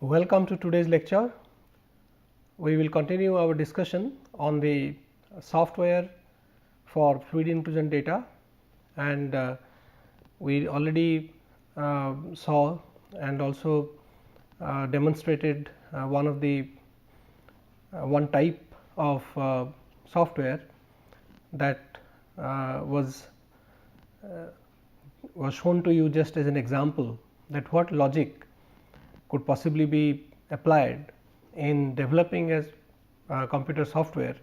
Welcome to today's lecture. We will continue our discussion on the software for fluid inclusion data, and we already saw and also demonstrated one type of software that was shown to you just as an example, that what logic could possibly be applied in developing as computer software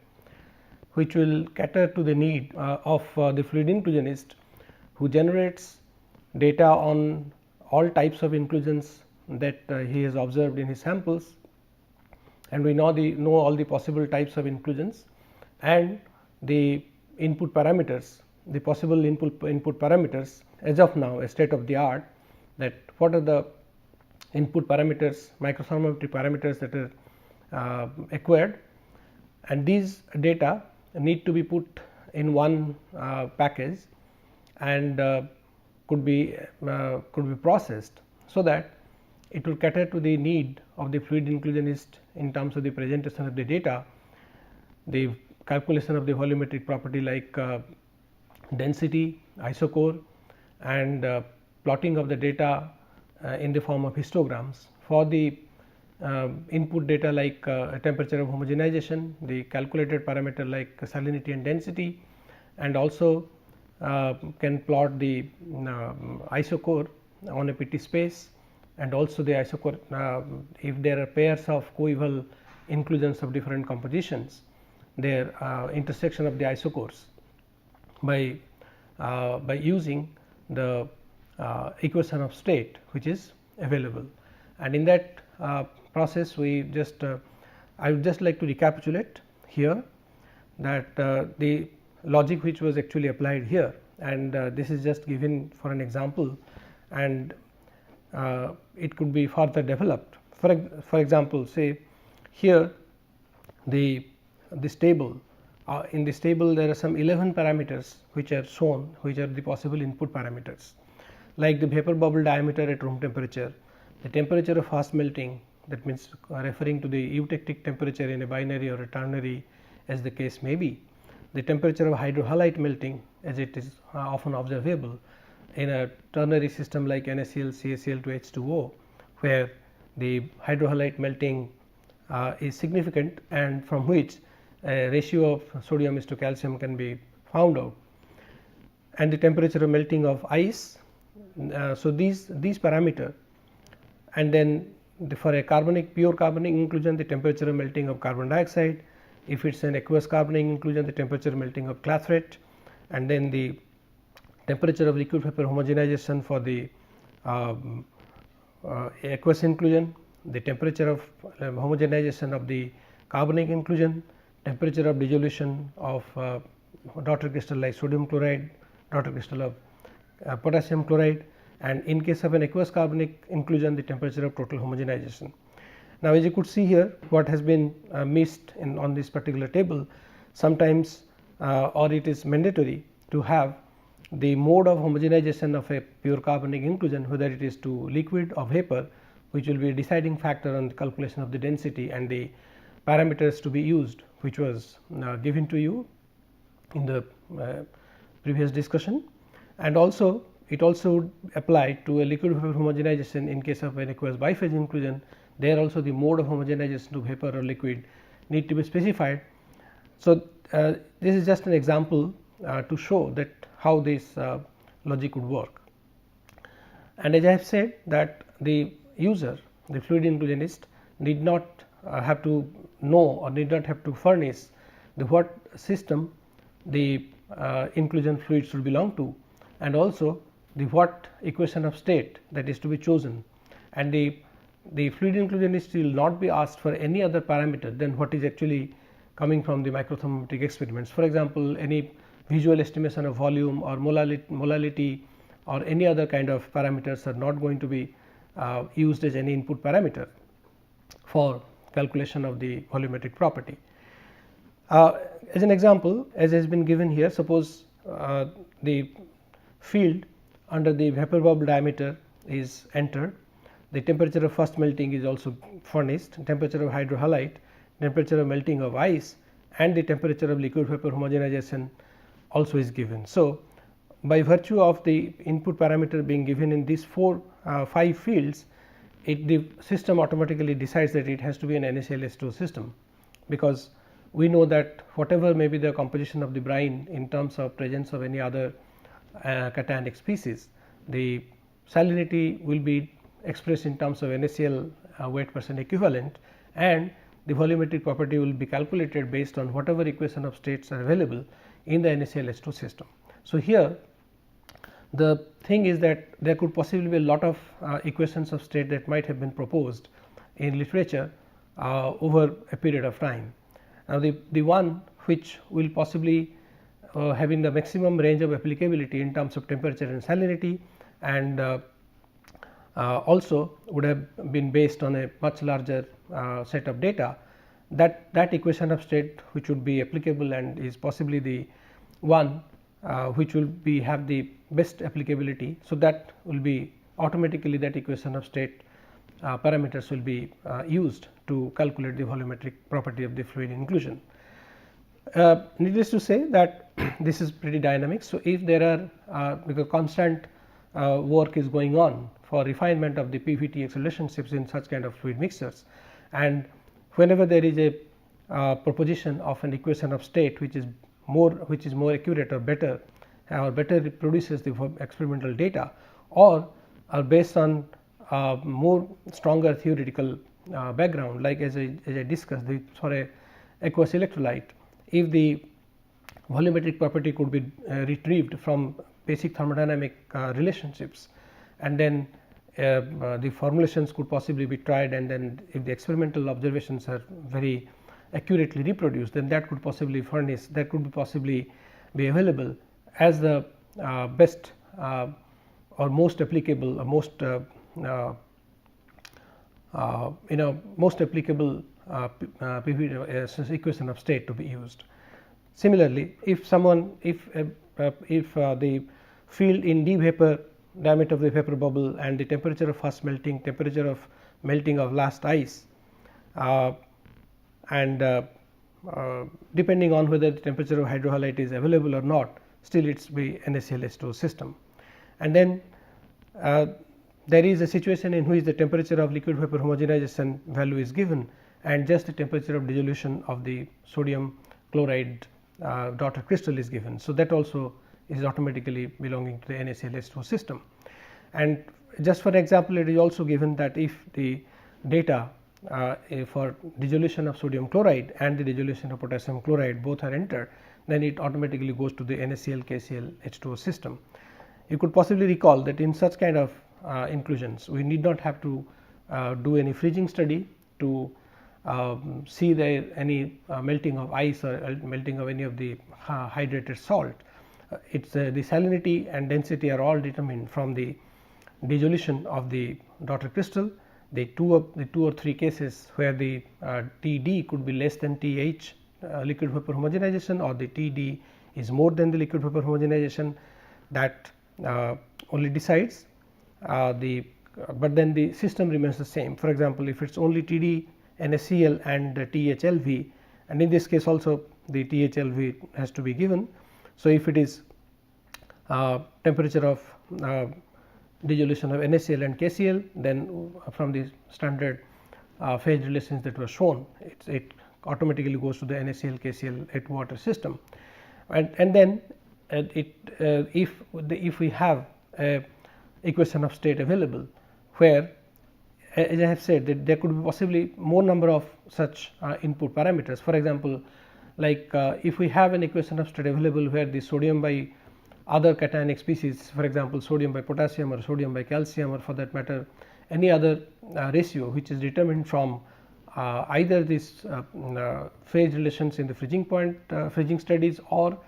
which will cater to the need of the fluid inclusionist who generates data on all types of inclusions that he has observed in his samples, and we know all the possible types of inclusions and the input parameters, the possible input parameters as of now, a state of the art, that what are the input parameters, microthermometry parameters that are acquired, and these data need to be put in one package and could be processed, so that it will cater to the need of the fluid inclusionist in terms of the presentation of the data, the calculation of the volumetric property like density, isochore, and plotting of the data in the form of histograms for the input data like temperature of homogenization, the calculated parameter like salinity and density, and also can plot the isochore on a PT space, and also the isochore if there are pairs of coeval inclusions of different compositions, their intersection of the isochores by using the equation of state which is available. And in that process we just I would just like to recapitulate here that the logic which was actually applied here, and this is just given for an example, and it could be further developed. For example, say here this table, in this table there are some 11 parameters which are shown, which are the possible input parameters, like the vapor bubble diameter at room temperature, the temperature of fast melting, that means referring to the eutectic temperature in a binary or a ternary as the case may be, the temperature of hydrohalite melting as it is often observable in a ternary system like NaCl, CaCl to H2O, where the hydrohalite melting is significant and from which a ratio of sodium is to calcium can be found out, and the temperature of melting of ice. So these parameter, and then for a pure carbonic inclusion, the temperature of melting of carbon dioxide, if it is an aqueous carbonic inclusion, the temperature of melting of clathrate, and then the temperature of liquid vapor homogenization for the aqueous inclusion, the temperature of homogenization of the carbonic inclusion, temperature of dissolution of daughter crystal like sodium chloride, daughter crystal of potassium chloride, and in case of an aqueous carbonic inclusion, the temperature of total homogenization. Now, as you could see here, what has been missed on this particular table, sometimes or it is mandatory to have the mode of homogenization of a pure carbonic inclusion, whether it is to liquid or vapor, which will be a deciding factor on the calculation of the density and the parameters to be used, which was given to you in the previous discussion. And also it also would apply to a liquid vapor homogenization in case of an aqueous biphase inclusion. There also the mode of homogenization to vapor or liquid need to be specified. So this is just an example to show that how this logic would work. And as I have said, that the user, the fluid inclusionist, need not have to know or need not have to furnish the what system the inclusion fluid should belong to, and also the what equation of state that is to be chosen, and the fluid inclusionist will not be asked for any other parameter than what is actually coming from the microthermometric experiments. For example, any visual estimation of volume or molality or any other kind of parameters are not going to be used as any input parameter for calculation of the volumetric property. As an example, as has been given here, suppose the field under the vapor bubble diameter is entered. the temperature of first melting is also furnished, temperature of hydrohalite, temperature of melting of ice, and the temperature of liquid vapor homogenization also is given. So, by virtue of the input parameter being given in these 5 fields, the system automatically decides that it has to be an NaClH2 system, because we know that whatever may be the composition of the brine in terms of presence of any other cationic species, the salinity will be expressed in terms of NaCl weight percent equivalent, and the volumetric property will be calculated based on whatever equation of states are available in the NaClH2 system. So, here the thing is that there could possibly be a lot of equations of state that might have been proposed in literature over a period of time. Now, the one which will possibly having the maximum range of applicability in terms of temperature and salinity, and also would have been based on a much larger set of data, that equation of state which would be applicable and is possibly the one which will be have the best applicability. So, that will be automatically that equation of state parameters will be used to calculate the volumetric property of the fluid inclusion. Needless to say that this is pretty dynamic. So, if there are because constant work is going on for refinement of the PVTX relationships in such kind of fluid mixtures, and whenever there is a proposition of an equation of state which is more accurate or better reproduces the experimental data, or are based on more stronger theoretical background, like as I discussed for a aqueous electrolyte, if the volumetric property could be retrieved from basic thermodynamic relationships, and then the formulations could possibly be tried, and then if the experimental observations are very accurately reproduced, then that could possibly furnish, that could possibly be available as the best or most applicable or most most applicable equation of state to be used. Similarly, if the field in d vapor, diameter of the vapor bubble, and the temperature of first melting, temperature of melting of last ice, and depending on whether the temperature of hydrohalite is available or not, still it is be NaClH2 system. And then there is a situation in which the temperature of liquid vapor homogenization value is given, and just the temperature of dissolution of the sodium chloride daughter crystal is given. So, that also is automatically belonging to the NaClH2 system. And just for example, it is also given that if the data for dissolution of sodium chloride and the dissolution of potassium chloride both are entered, then it automatically goes to the NaCl KCl H2O system. You could possibly recall that in such kind of inclusions, we need not have to do any freezing study to see there any melting of ice or melting of any of the hydrated salt. It's the salinity and density are all determined from the dissolution of the daughter crystal. The two or three cases where the Td could be less than Th liquid vapor homogenization, or the Td is more than the liquid vapor homogenization, that only decides but then the system remains the same. For example, if it is only Td NaCl and THLV, and in this case also the THLV has to be given. So, if it is temperature of dissolution of NaCl and KCl, then from the standard phase relations that were shown, it automatically goes to the NaCl KCl at water system. And then if we have a equation of state available, where as I have said that there could be possibly more number of such input parameters. For example, like if we have an equation of state available where the sodium by other cationic species, for example, sodium by potassium or sodium by calcium, or for that matter any other ratio which is determined from either these phase relations in the freezing point freezing studies, or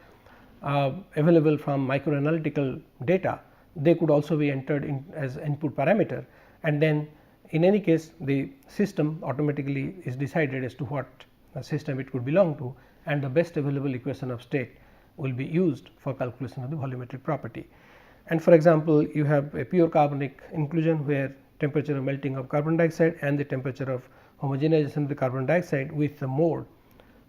available from microanalytical data, they could also be entered in as input parameter, and then in any case the system automatically is decided as to what system it could belong to, and the best available equation of state will be used for calculation of the volumetric property. And for example, you have a pure carbonic inclusion where temperature of melting of carbon dioxide and the temperature of homogenization of the carbon dioxide with the mode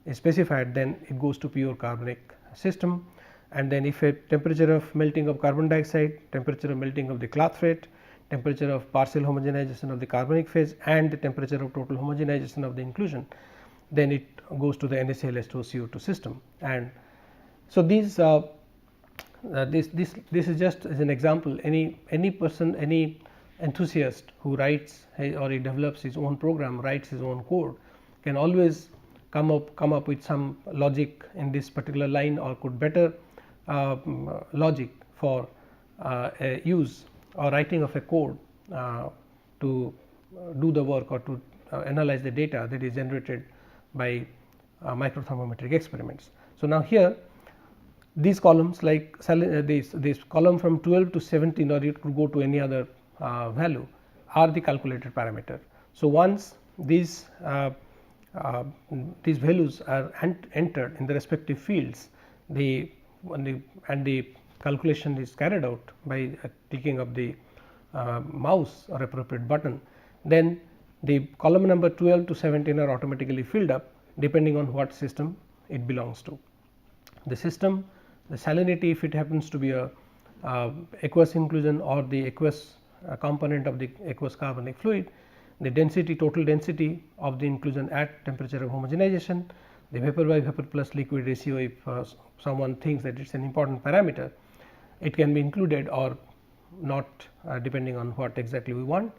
is specified, then it goes to pure carbonic system. And then if a temperature of melting of carbon dioxide, temperature of melting of the cloth rate, temperature of partial homogenization of the carbonic phase and the temperature of total homogenization of the inclusion, then it goes to the NaCl/H2CO2 system. And so these this is just as an example. Any person, any enthusiast who writes or he develops his own program, writes his own code, can always come up with some logic in this particular line, or could better logic for a use or writing of a code to do the work or to analyze the data that is generated by microthermometric experiments. So, now here these columns, like this column from 12 to 17, or it could go to any other value, are the calculated parameter. So, once these values are entered in the respective fields, the calculation is carried out by clicking of the mouse or appropriate button, then the column number 12 to 17 are automatically filled up depending on what system it belongs to. The system, the salinity, if it happens to be a aqueous inclusion or the aqueous component of the aqueous carbonic fluid, the density, total density of the inclusion at temperature of homogenization, the vapor by vapor plus liquid ratio, if someone thinks that it is an important parameter, it can be included or not depending on what exactly we want.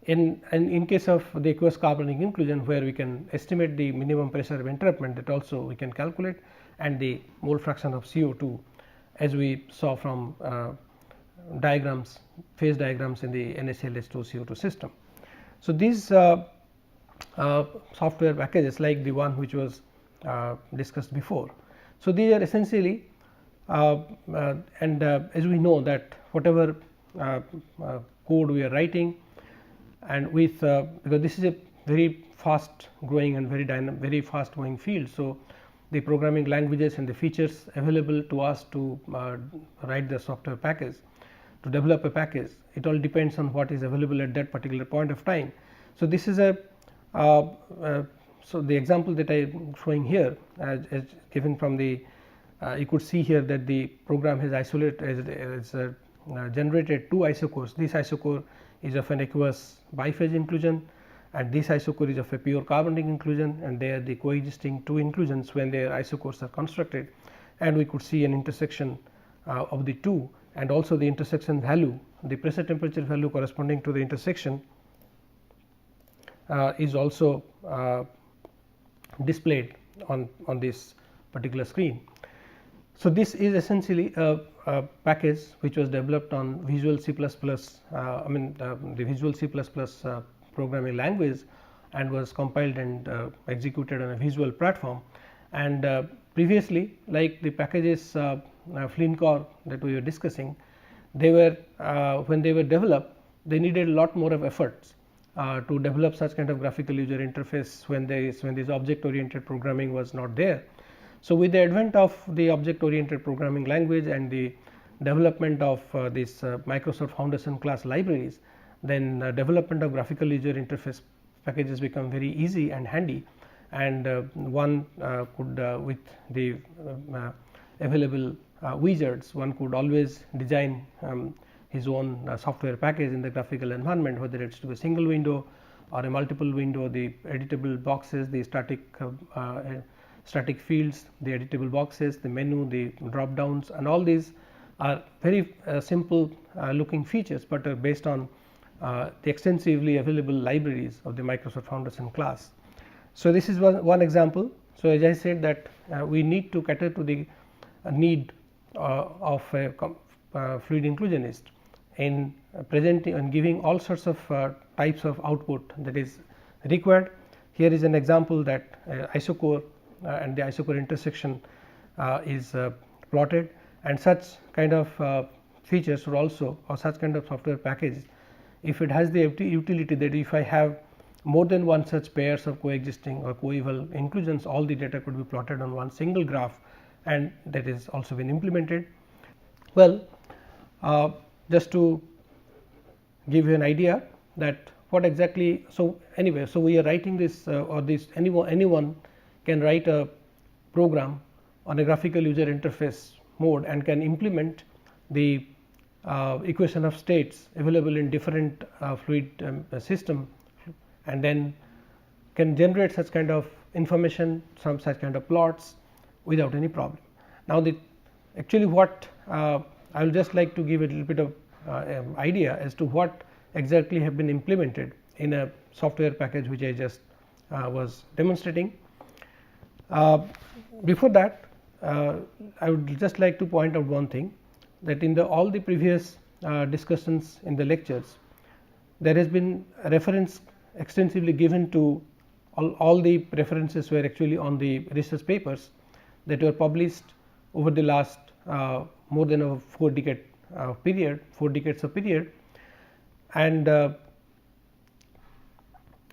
In case of the aqueous carbonic inclusion, where we can estimate the minimum pressure of entrapment, that also we can calculate, and the mole fraction of CO2, as we saw from diagrams, phase diagrams in the NaCl/H2CO2 system. So, these software packages, like the one which was discussed before. So, these are essentially as we know that whatever code we are writing, and with because this is a very fast growing and very fast growing field. So, the programming languages and the features available to us to write the software package, to develop a package, it all depends on what is available at that particular point of time. So, this is a so the example that I am showing here, as given from the you could see here that the program has generated two isocores. This isocore is of an aqueous biphase inclusion, and this isocore is of a pure carbonic inclusion, and they are the coexisting two inclusions when their isocores are constructed, and we could see an intersection of the two, and also the intersection value, the pressure temperature value corresponding to the intersection is also displayed on this particular screen. So, this is essentially a package which was developed on Visual C++, the Visual C++ programming language, and was compiled and executed on a visual platform. And previously, like the packages FLINCOR that we were discussing, they were when they were developed, they needed a lot more of efforts to develop such kind of graphical user interface when this object oriented programming was not there. So, with the advent of the object oriented programming language and the development of this Microsoft Foundation class libraries, then development of graphical user interface packages become very easy and handy, and one could with the available wizards, one could always design his own software package in the graphical environment, whether it is to a single window or a multiple window, the editable boxes, the static fields, the editable boxes, the menu, the drop downs, and all these are very simple looking features, but are based on the extensively available libraries of the Microsoft Foundation class. So, this is one example. So, as I said that we need to cater to the need of a fluid inclusionist in presenting and giving all sorts of types of output that is required. Here is an example that isocore and the isocore intersection is plotted, and such kind of features should also, or such kind of software package, if it has the utility that if I have more than one such pairs of coexisting or coeval inclusions, all the data could be plotted on one single graph, and that is also been implemented. Well, just to give you an idea that what exactly. So, anyway, so we are writing this or this anyone can write a program on a graphical user interface mode and can implement the equation of states available in different fluid system, and then can generate such kind of information, some such kind of plots without any problem. Now, the actually what I will just like to give a little bit of idea as to what exactly have been implemented in a software package which I just was demonstrating. Before that, I would just like to point out one thing, that in all the previous discussions in the lectures, there has been a reference extensively given to all the references were actually on the research papers that were published over the last more than a 4 decades of period, and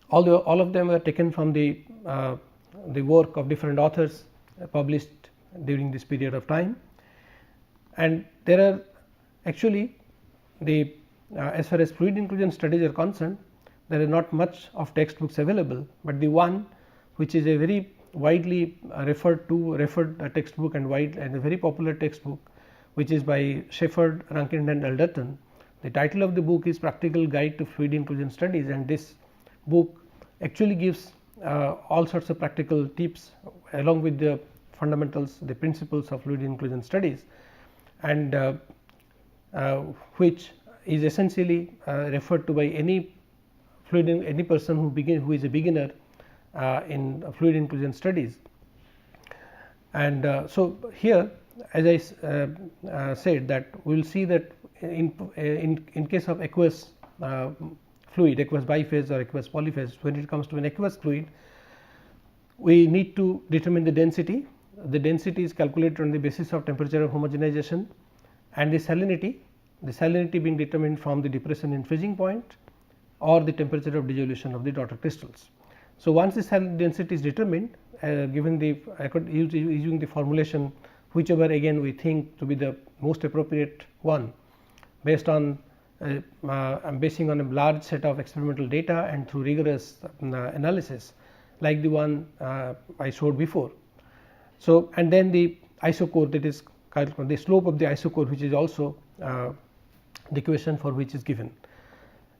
all of them were taken from the work of different authors published during this period of time. And there are actually the as far as fluid inclusion studies are concerned, there are not much of textbooks available, but the one which is a very widely referred textbook and a very popular textbook, which is by Shepherd, Rankin and Alderton. The title of the book is Practical Guide to Fluid Inclusion Studies, and this book actually gives all sorts of practical tips along with the fundamentals, the principles of fluid inclusion studies, and which is essentially referred to by any person who is a beginner in fluid inclusion studies. And so, here as I said, that we will see that in case of aqueous fluid, aqueous biphase or aqueous polyphase, when it comes to an aqueous fluid, we need to determine the density. The density is calculated on the basis of temperature of homogenization, and the salinity being determined from the depression in freezing point or the temperature of dissolution of the daughter crystals. So, once the saline density is determined, given the using the formulation whichever again we think to be the most appropriate one, based on basing on a large set of experimental data and through rigorous analysis like the one I showed before. So, and then the isochore, that is the slope of the isochore, which is also the equation for which is given.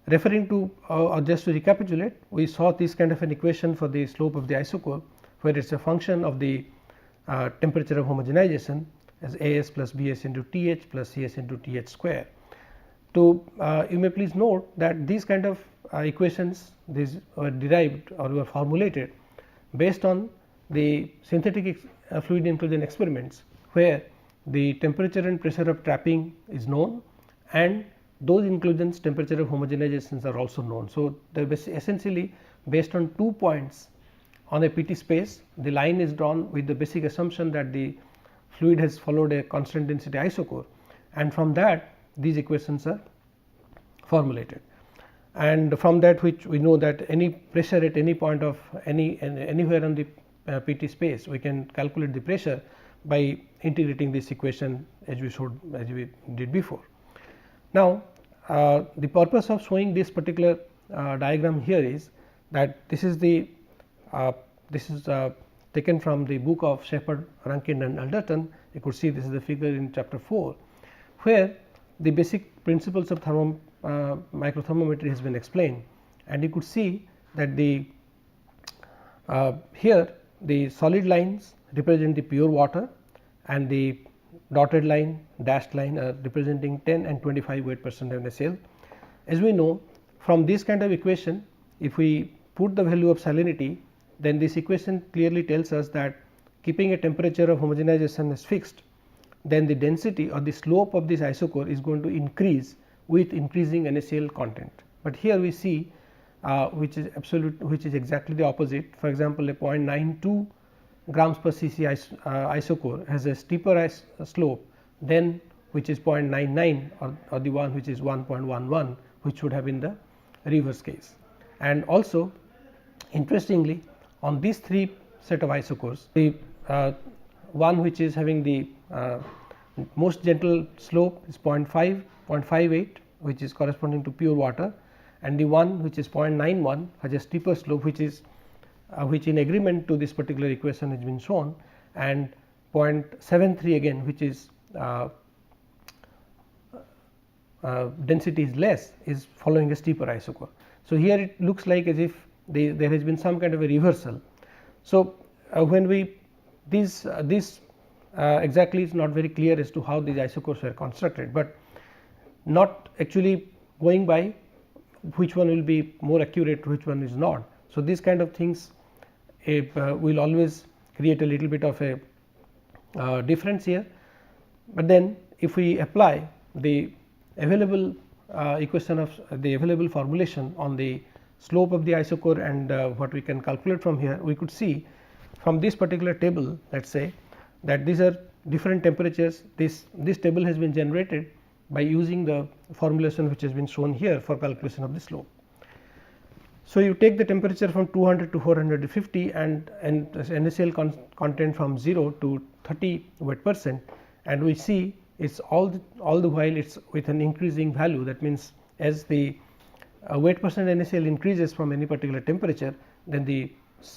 Referring to or just to recapitulate, we saw this kind of an equation for the slope of the isochore, where it is a function of the temperature of homogenization as A s plus B s into T h plus C s into T h square. To you may please note that these kind of equations, these were derived or were formulated based on the synthetic fluid inclusion experiments, where the temperature and pressure of trapping is known and those inclusions temperature of homogenizations are also known. So, they are essentially based on 2 points on a PT space. The line is drawn with the basic assumption that the fluid has followed a constant density isochore, and from that these equations are formulated. And from that, which we know that any pressure at any point of anywhere on the PT space, we can calculate the pressure by integrating this equation as we did before. Now, the purpose of showing this particular diagram here is that this is taken from the book of Shepherd, Rankin and Alderton. You could see this is the figure in chapter 4, where the basic principles of microthermometry has been explained, and you could see that the here the solid lines represent the pure water and the dotted line, dashed line are representing 10 and 25 weight percent NaCl. As we know from this kind of equation, if we put the value of salinity, then this equation clearly tells us that keeping a temperature of homogenization as fixed, then the density or the slope of this isochore is going to increase with increasing NaCl content. But here we see which is exactly the opposite. For example, a 0.92 grams per cc isochore has a steeper slope than which is 0.99 or the one which is 1.11, which would have been the reverse case. And also interestingly, on these 3 set of isochores, the one which is having the most gentle slope is 0.58, which is corresponding to pure water, and the one which is 0.91 has a steeper slope, which is which in agreement to this particular equation has been shown, and 0.73 again, which is density is less, is following a steeper isochore. So, here it looks like as if there has been some kind of a reversal. So, when we this exactly is not very clear as to how these isochores were constructed, but not actually going by which one will be more accurate, which one is not. So, these kind of things will always create a little bit of a difference here, but then if we apply the available equation of the available formulation on the slope of the isochore and what we can calculate from here, we could see from this particular table, let us say that these are different temperatures. This table has been generated by using the formulation which has been shown here for calculation of the slope. So, you take the temperature from 200 to 450 and NaCl content from 0 to 30 weight percent, and we see it is all the while it is with an increasing value. That means, as the weight percent NaCl increases from any particular temperature, then the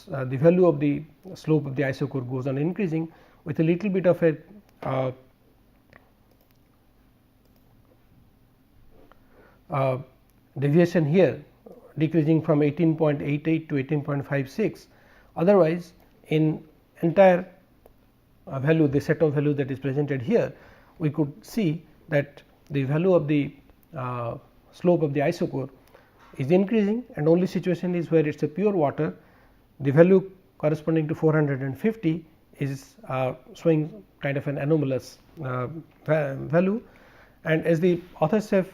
value of the slope of the isochore goes on increasing with a little bit of a deviation here, decreasing from 18.88 to 18.56. Otherwise, in entire value, the set of value that is presented here, we could see that the value of the slope of the isochore is increasing, and only situation is where it is a pure water, the value corresponding to 450 is showing kind of an anomalous value. And as the authors have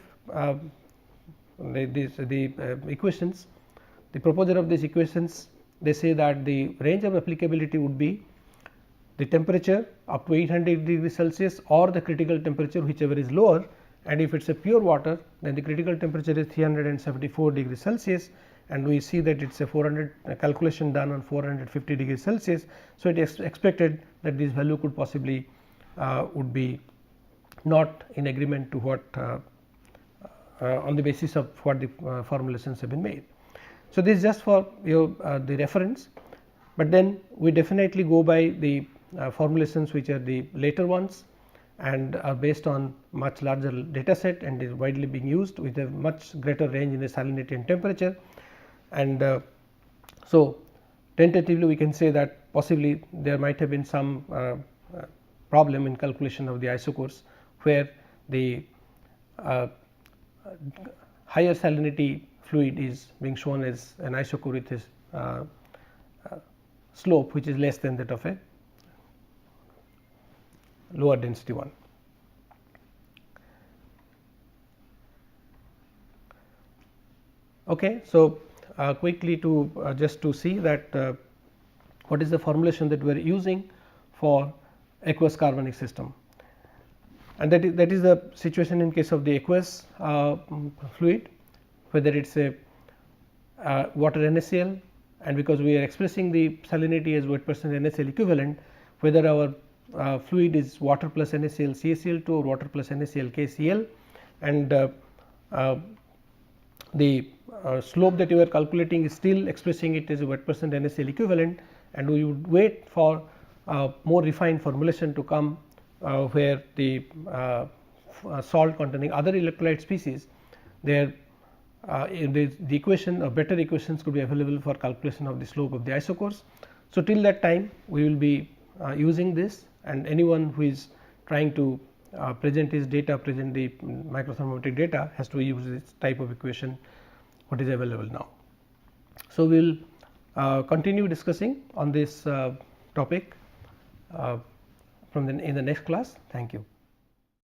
the equations, the proposer of these equations, they say that the range of applicability would be the temperature up to 800 degrees Celsius or the critical temperature, whichever is lower, and if it is a pure water, then the critical temperature is 374 degrees Celsius, and we see that it is a 400 calculation done on 450 degrees Celsius. So, it is expected that this value could possibly would be not in agreement to what on the basis of what the formulations have been made. So, this is just for the reference, but then we definitely go by the formulations which are the later ones and are based on much larger data set and is widely being used with a much greater range in the salinity and temperature. And so, tentatively we can say that possibly there might have been some problem in calculation of the isochores, where the higher salinity fluid is being shown as an isochore with its slope which is less than that of a lower density one. Okay, so quickly to just to see that what is the formulation that we are using for aqueous carbonic system, and that is the situation in case of the aqueous fluid, whether it is a water NaCl, and because we are expressing the salinity as weight percent NaCl equivalent, whether our fluid is water plus NaCl CaCl2 or water plus NaCl KCl, and the slope that you are calculating is still expressing it as a weight percent NaCl equivalent, and we would wait for more refined formulation to come where the salt containing other electrolyte species, there the equation or better equations could be available for calculation of the slope of the isochores. So, till that time we will be using this, and anyone who is trying to present his data, present the microthermometric data, has to use this type of equation what is available now. So, we will continue discussing on this topic in the next class. Thank you.